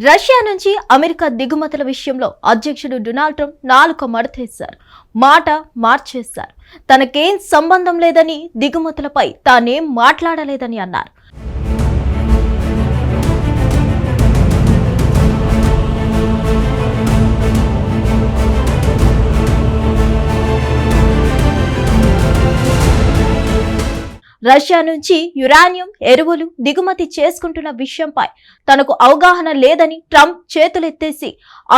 Russia నుంచి America దిగుమతుల విషయంలో అధ్యక్షుడు డొనాల్డ్ ట్రంప్ నాలుక మడతేశారు. మాట మార్చేశారు. తనకేం సంబంధం లేదని, దిగుమతులపై తానేం మాట్లాడలేదని అన్నారు. రష్యా నుంచి యురేనియం ఎరువులు దిగుమతి చేసుకుంటున్న విషయంపై తనకు అవగాహన లేదని ట్రంప్ చేతులెత్తేసి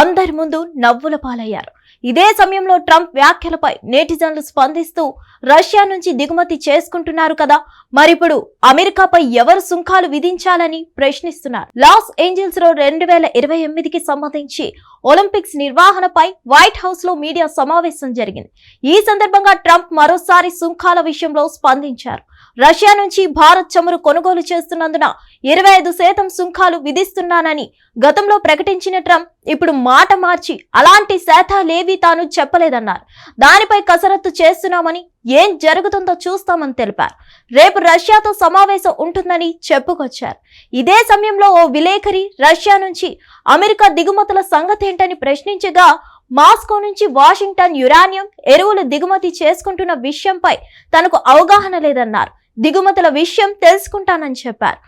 అందరి ముందు నవ్వుల పాలయ్యారు. ఇదే సమయంలో ట్రంప్ వ్యాఖ్యలపై నెటిజన్లు స్పందిస్తూ రష్యా నుంచి దిగుమతి చేసుకుంటున్నారు కదా, మరిప్పుడు అమెరికాపై ఎవరు సుంకాలు విధించాలని ప్రశ్నిస్తున్నారు. లాస్ ఏంజల్స్ లో 2028కి సంబంధించి ఒలింపిక్స్ నిర్వహణపై వైట్ హౌస్ లో మీడియా సమావేశం జరిగింది. ఈ సందర్భంగా ట్రంప్ మరోసారి సుంకాల విషయంలో స్పందించారు. రష్యా నుంచి భారత్ చమురు కొనుగోలు చేస్తున్నందున 25% సుంకాలు విధిస్తున్నానని గతంలో ప్రకటించిన ట్రంప్ ఇప్పుడు మాట మార్చి అలాంటి శాతాలేవీ తాను చెప్పలేదన్నారు. దానిపై కసరత్తు చేస్తున్నామని, ఏం జరుగుతుందో చూస్తామని తెలిపారు. రేపు రష్యాతో సమావేశం ఉంటుందని చెప్పుకొచ్చారు. ఇదే సమయంలో ఓ విలేకరి రష్యా నుంచి అమెరికా దిగుమతుల సంగతేంటని ప్రశ్నించగా, మాస్కో నుంచి వాషింగ్టన్ యురేనియం ఎరువులు దిగుమతి చేసుకుంటున్న విషయంపై తనకు అవగాహన లేదన్నారు. దిగుమతుల విషయం తెలుసుకుంటానని చెప్పారు.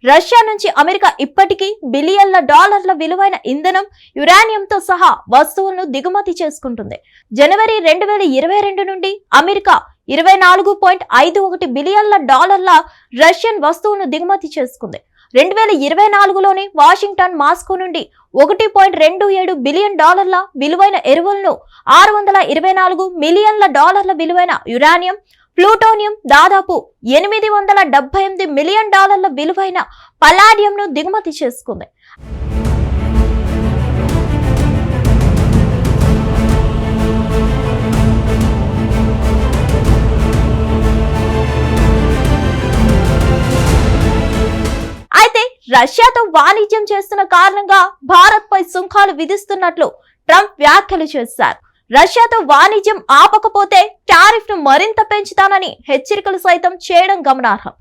రష్యా నుంచి అమెరికా ఇప్పటికీ బిలియన్ల డాలర్ల విలువైన ఇంధనం, యురేనియంతో సహా వస్తువులను దిగుమతి చేసుకుంటుంది. జనవరి 2022 నుండి అమెరికా 24.51 బిలియన్ల డాలర్ల రష్యన్ వస్తువును దిగుమతి చేసుకుంది. 2024లోనే వాషింగ్టన్ మాస్కో నుండి 1.27 బిలియన్ డాలర్ల విలువైన ఎరువులను, 624 మిలియన్ల డాలర్ల విలువైన యురేనియం, ప్లూటోనియం, దాదాపు 878 మిలియన్ డాలర్ల విలువైన పల్లాడియంను దిగుమతి చేసుకుంది. అయితే రష్యాతో వాణిజ్యం చేస్తున్న కారణంగా భారత్ పై సుంకాలు విధిస్తున్నట్లు ట్రంప్ వ్యాఖ్యలు చేశారు. రష్యాతో వాణిజ్యం ఆపకపోతే టారిఫ్ ను మరింత పెంచుతానని హెచ్చరికలు సైతం చేయడం గమనార్హం.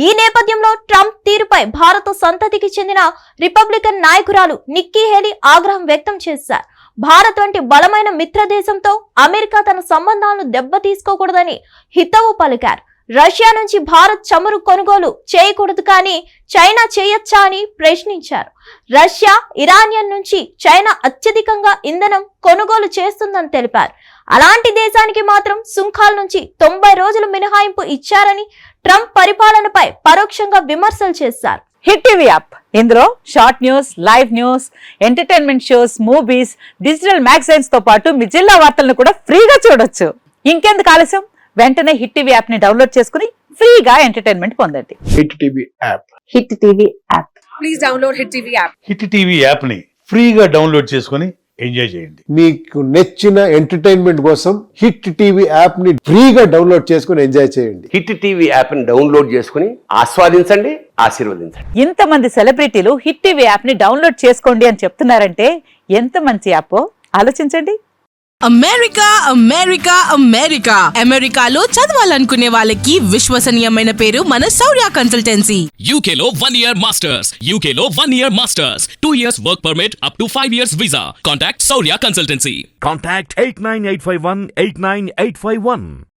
ఈ నేపథ్యంలో ట్రంప్ తీరుపై భారత సంతతికి చెందిన రిపబ్లికన్ నాయకురాలు నిక్కీ హేలీ ఆగ్రహం వ్యక్తం చేశారు. భారత్ వంటి బలమైన మిత్ర దేశంతో అమెరికా తన సంబంధాలను దెబ్బతీసుకోకూడదని హితవు పలికారు. రష్యా నుంచి భారత్ చమురు కొనుగోలు చేయకూడదు, కానీ చైనా చేయొచ్చా అని ప్రశ్నించారు. రష్యా, ఇరానియన్ నుంచి చైనా అత్యధికంగా ఇంధనం కొనుగోలు చేస్తుందని తెలిపారు. అలాంటి దేశానికి మాత్రం సుంకాల నుంచి 90 రోజులు మినహాయింపు ఇచ్చారని ట్రంప్ పరిపాలనపై పరోక్షంగా విమర్శలు చేశారు. హిట్ టీవీ యాప్, ఇందులో short news, live news, entertainment shows, movies, digital magazines తో పాటు మీ జిల్లా వార్తలను కూడా ఫ్రీగా చూడొచ్చు. ఇంకెందుకు ఆలస్యం, వెంటనే హిట్ టీవీ యాప్ ని డౌన్లోడ్ చేసుకుని ఫ్రీగా ఎంటర్టైన్మెంట్ పొందండి. Hit TV app. Hit TV app. Please download hit TV app. Hit TV app ని ఫ్రీగా డౌన్లోడ్ చేసుకుని ఎంజాయ్ చేయండి. మీకు నచ్చిన ఎంటర్టైన్మెంట్ కోసం హిట్ టీవీ యాప్ ని ఫ్రీగా డౌన్లోడ్ చేసుకుని ఎంజాయ్ చేయండి. హిట్ టీవీ యాప్ ని డౌన్లోడ్ చేసుకుని ఆస్వాదించండి, ఆశీర్వదించండి. ఇంతమంది సెలబ్రిటీలు హిట్ టీవీ యాప్ ని డౌన్లోడ్ చేసుకోండి అని చెప్తున్నారంటే ఎంత మంచి యాప్ ఆలోచించండి. అమెరికా అమెరికా అమెరికా అమెరికాలో చదవాలనుకునే వాళ్ళకి విశ్వసనీయమైన పేరు మన శౌర్య కన్సల్టెన్సీ. UK లో 1 year masters. UK లో 1 year masters. 2 years work permit up to 5 years visa. Contact Saurya Consultancy. Contact 89851 89851.